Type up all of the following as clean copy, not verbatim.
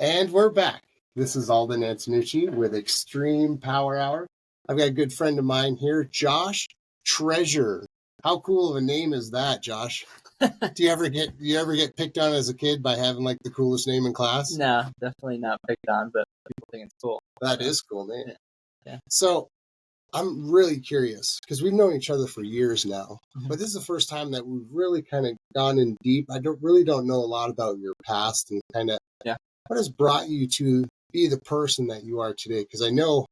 And we're back. This is Alden Antonucci with Extreme Power Hour. I've got a good friend of mine here, Josh Treasure. How cool of a name is that, Josh? Do you ever get picked on as a kid by having like the coolest name in class? No, definitely not picked on, but people think it's cool. That is cool name. Yeah. So I'm really curious because we've known each other for years now, but this is the first time that we've really kind of gone in deep. I don't know a lot about your past and kind of what has brought you to be the person that you are today. Because I know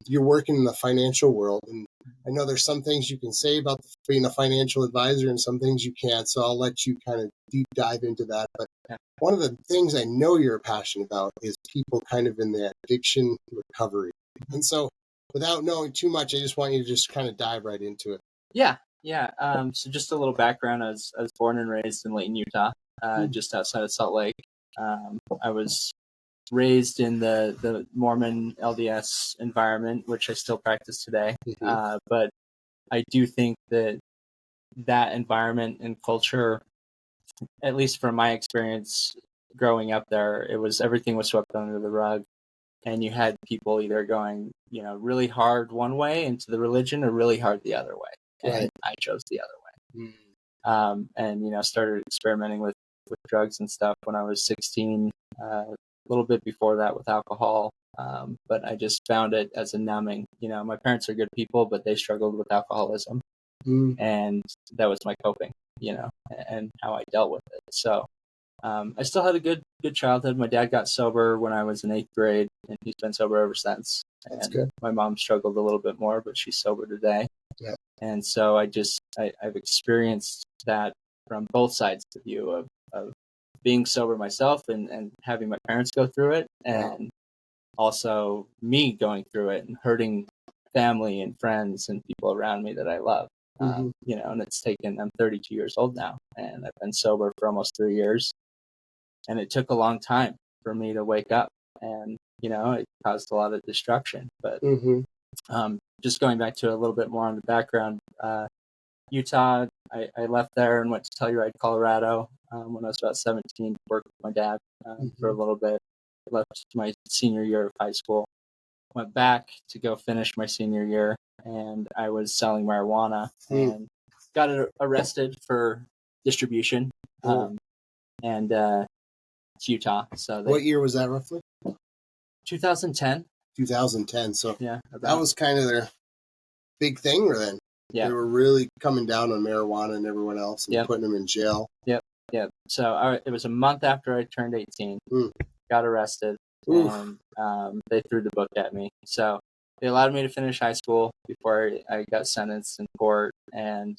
you're working in the financial world, and I know there's some things you can say about being a financial advisor and some things you can't. So I'll let you kind of deep dive into that. But one of the things I know you're passionate about is people kind of in the addiction recovery. And so without knowing too much, I just want you to just kind of dive right into it. Yeah. So just a little background. I was born and raised in Layton, Utah, just outside of Salt Lake. I was raised in the Mormon LDS environment, which I still practice today. But I do think that environment and culture, at least from my experience growing up there, everything was swept under the rug. And you had people either going, really hard one way into the religion or really hard the other way. And I chose the other way. And started experimenting with drugs and stuff when I was 16, a little bit before that with alcohol. But I just found it as a numbing. My parents are good people, but they struggled with alcoholism. And that was my coping, and how I dealt with it. So I still had a good childhood. My dad got sober when I was in 8th grade, and he's been sober ever since. That's and good. My mom struggled a little bit more, but she's sober today. Yeah. And so I've experienced that from both sides of the view of being sober myself and having my parents go through it, and also me going through it and hurting family and friends and people around me that I love. And I'm 32 years old now, and I've been sober for almost 3 years. And it took a long time for me to wake up, and it caused a lot of destruction. But just going back to a little bit more on the background, Utah, I left there and went to Telluride, Colorado when I was about 17 to work with my dad for a little bit. Left my senior year of high school, went back to go finish my senior year, and I was selling marijuana and got arrested for distribution. And it's Utah. So what year was that roughly? 2010. 2010. So that was kind of their big thing then. Yeah. They were really coming down on marijuana and everyone else and putting them in jail. Yep. So it was a month after I turned 18, got arrested, and they threw the book at me. So they allowed me to finish high school before I got sentenced in court, and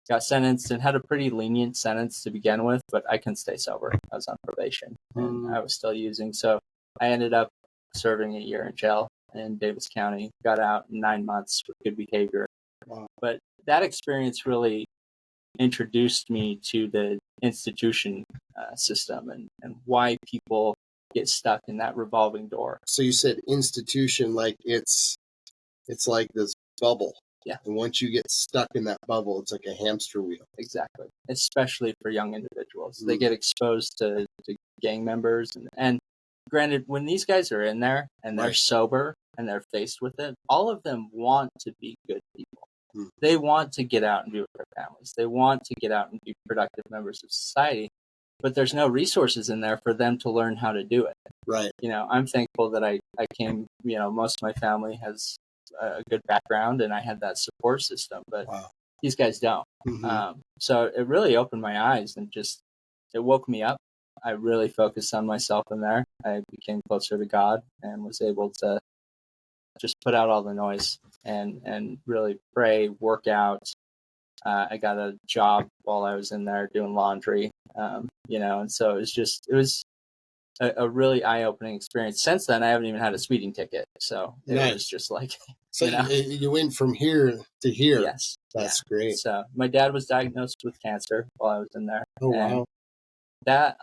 got sentenced and had a pretty lenient sentence to begin with, but I couldn't stay sober. I was on probation and I was still using. So I ended up serving a year in jail in Davis County, got out in 9 months with good behavior. Wow. But that experience really introduced me to the institution system and why people get stuck in that revolving door. So you said institution, like it's like this bubble. Yeah. And once you get stuck in that bubble, it's like a hamster wheel. Exactly. Especially for young individuals. They get exposed to gang members. And granted, when these guys are in there and they're sober and they're faced with it, all of them want to be good people. They want to get out and be with their families. They want to get out and be productive members of society. But there's no resources in there for them to learn how to do it. Right. I'm thankful that I came, most of my family has a good background and I had that support system, but these guys don't. So it really opened my eyes and it woke me up. I really focused on myself in there. I became closer to God and was able to just put out all the noise and really pray, work out. I got a job while I was in there doing laundry, and so it was a really eye-opening experience. Since then, I haven't even had a speeding ticket, so it was just like. So you went from here to here. Yes, that's great. So my dad was diagnosed with cancer while I was in there. Oh wow! That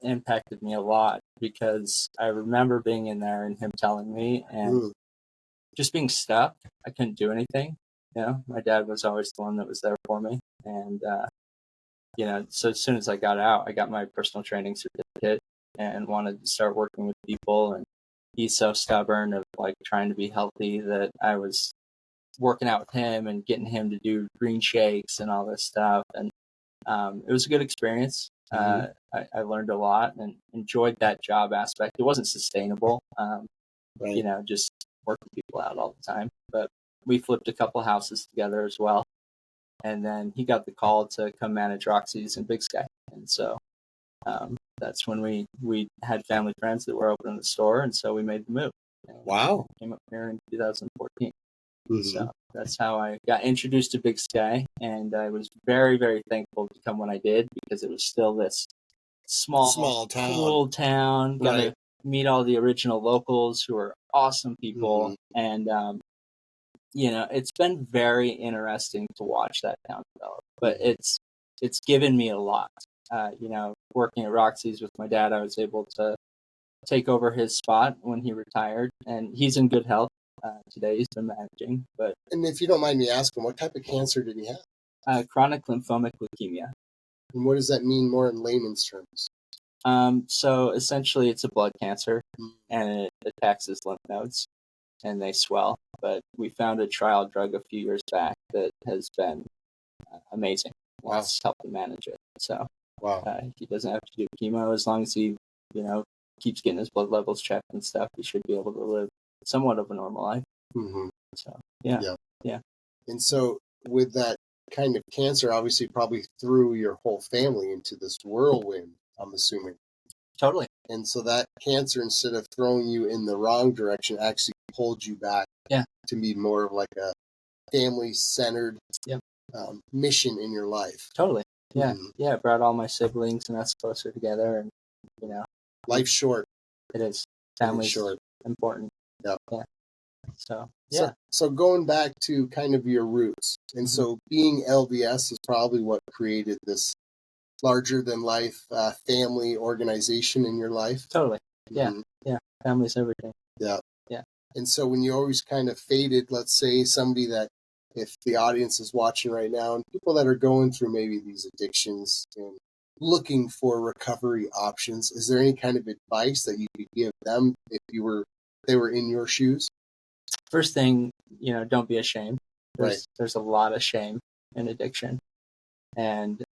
impacted me a lot because I remember being in there and him telling me and just being stuck. I couldn't do anything. My dad was always the one that was there for me. And, so as soon as I got out, I got my personal training certificate and wanted to start working with people. And he's so stubborn of like trying to be healthy that I was working out with him and getting him to do green shakes and all this stuff. And it was a good experience. I learned a lot and enjoyed that job aspect. It wasn't sustainable, just working people out all the time. But we flipped a couple houses together as well. And then he got the call to come manage Roxy's in Big Sky. And so that's when we had family friends that were opening the store. And so we made the move. Wow. Came up here in 2014. So that's how I got introduced to Big Sky. And I was very, very thankful to come when I did, because it was still this small town. Cool town. Got to meet all the original locals who are awesome people. And, it's been very interesting to watch that town develop, but it's given me a lot. Working at Roxy's with my dad, I was able to take over his spot when he retired, and he's in good health. Today he's been managing. And if you don't mind me asking, what type of cancer did he have? Chronic lymphomic leukemia. And what does that mean more in layman's terms? So essentially it's a blood cancer, and it attacks his lymph nodes, and they swell. But we found a trial drug a few years back that has been amazing. Wow. It's helped him manage it. So he doesn't have to do chemo as long as he, keeps getting his blood levels checked and stuff. He should be able to live somewhat of a normal life. So yeah. And so with that kind of cancer, obviously probably threw your whole family into this whirlwind, I'm assuming. Totally. And so that cancer, instead of throwing you in the wrong direction, actually pulled you back to be more of like a family-centered mission in your life. Totally. Yeah. Yeah, it brought all my siblings and us closer together. And, life's short. It is. Family's important. Yep. Yeah. So, So going back to kind of your roots, and so being LDS is probably what created this larger-than-life family organization in your life. Totally. Yeah. Yeah. Family's everything. Yeah. Yeah. And so when you always kind of faded, let's say somebody that, if the audience is watching right now, and people that are going through maybe these addictions and looking for recovery options, is there any kind of advice that you could give them if they were in your shoes? First thing, don't be ashamed. There's a lot of shame in addiction, and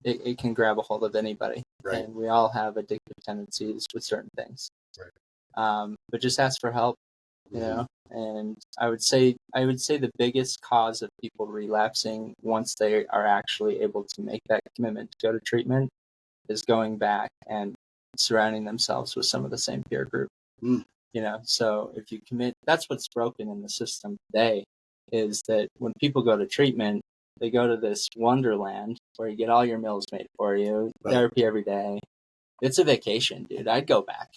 it can grab a hold of anybody. Right. And we all have addictive tendencies with certain things. Right. But just ask for help, And I would say the biggest cause of people relapsing once they are actually able to make that commitment to go to treatment is going back and surrounding themselves with some of the same peer group. So if you commit, that's what's broken in the system today, is that when people go to treatment, they go to this wonderland where you get all your meals made for you, therapy every day. It's a vacation, dude. I'd go back.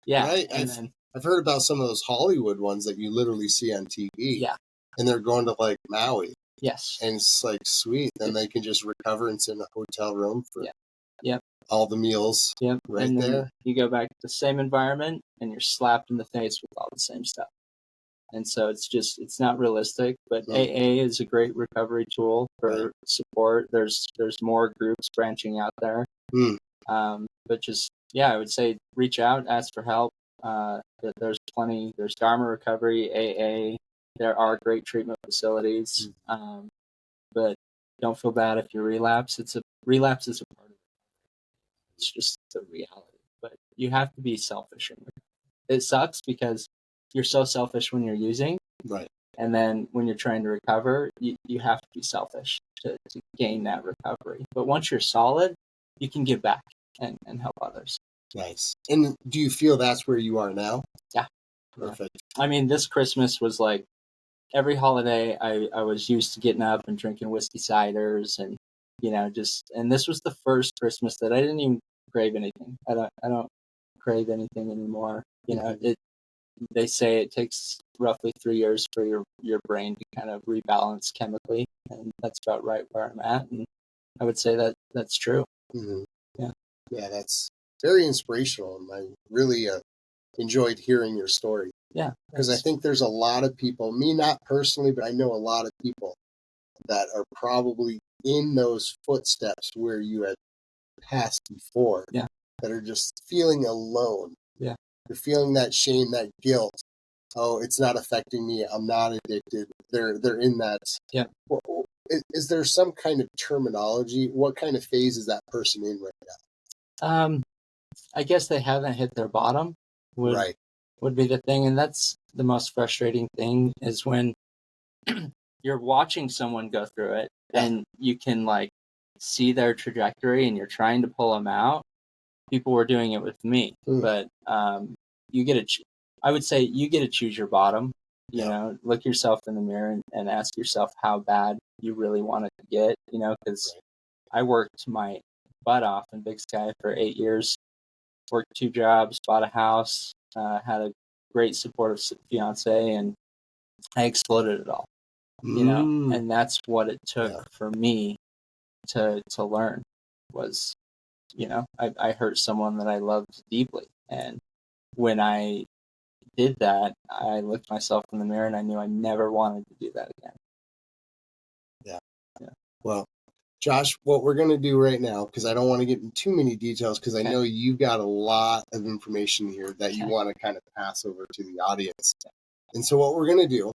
Yeah. And I've heard about some of those Hollywood ones that you literally see on TV. Yeah. And they're going to like Maui. Yes. And it's like, sweet. Then they can just recover and sit in a hotel room for Yep. all the meals right and there. You go back to the same environment and you're slapped in the face with all the same stuff. And so it's not realistic, but AA is a great recovery tool for support. There's more groups branching out there. But just, I would say reach out, ask for help. There's plenty. There's Dharma Recovery, AA. There are great treatment facilities. But don't feel bad if you relapse. Relapse is a part of it. It's just the reality. But you have to be selfish. It sucks because you're so selfish when you're using. Right. And then when you're trying to recover, you have to be selfish to gain that recovery. But once you're solid, you can give back and help others. Nice. And do you feel that's where you are now? Yeah. Perfect. Yeah. I mean, this Christmas was like every holiday I was used to getting up and drinking whiskey ciders and, and this was the first Christmas that I didn't even crave anything. I don't crave anything anymore. They say it takes roughly 3 years for your brain to kind of rebalance chemically, and that's about right where I'm at. And I would say that that's true. Yeah, that's very inspirational, and I really enjoyed hearing your story. Yeah, because I think there's a lot of people, me not personally, but I know a lot of people that are probably in those footsteps where you had past before Yeah. that are just feeling alone. Yeah. They're feeling that shame, that guilt. Oh, it's not affecting me. I'm not addicted. They're in that. Yeah. Is there some kind of terminology? What kind of phase is that person in right now? I guess they haven't hit their bottom. Right. Would be the thing, and that's the most frustrating thing is when you're watching someone go through it and you can like see their trajectory and you're trying to pull them out. People were doing it with me, but you get to. I would say you get to choose your bottom. You know, look yourself in the mirror and ask yourself how bad you really want it to get. You know, because I worked my butt off in Big Sky for 8 years. Worked 2 jobs, bought a house, had a great supportive fiance, and I exploded it all. You know, and that's what it took for me to learn was, you know, I hurt someone that I loved deeply, and when I did that, I looked myself in the mirror and I knew I never wanted to do that again. Yeah. Well, Josh, what we're going to do right now, because I don't want to get into too many details, because I know you've got a lot of information here that you want to kind of pass over to the audience. And so what we're going to do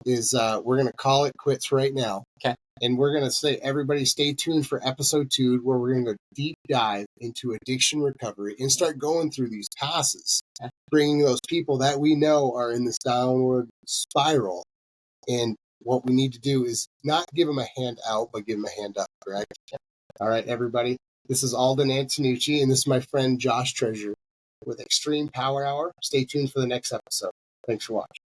is we're going to call it quits right now. Okay. And we're going to say, everybody stay tuned for episode 2, where we're going to go deep dive into addiction recovery and start going through these passes, bringing those people that we know are in this downward spiral. And what we need to do is not give them a hand out, but give them a hand up, correct? All right, everybody. This is Alden Antonucci, and this is my friend Josh Treasure with Extreme Power Hour. Stay tuned for the next episode. Thanks for watching.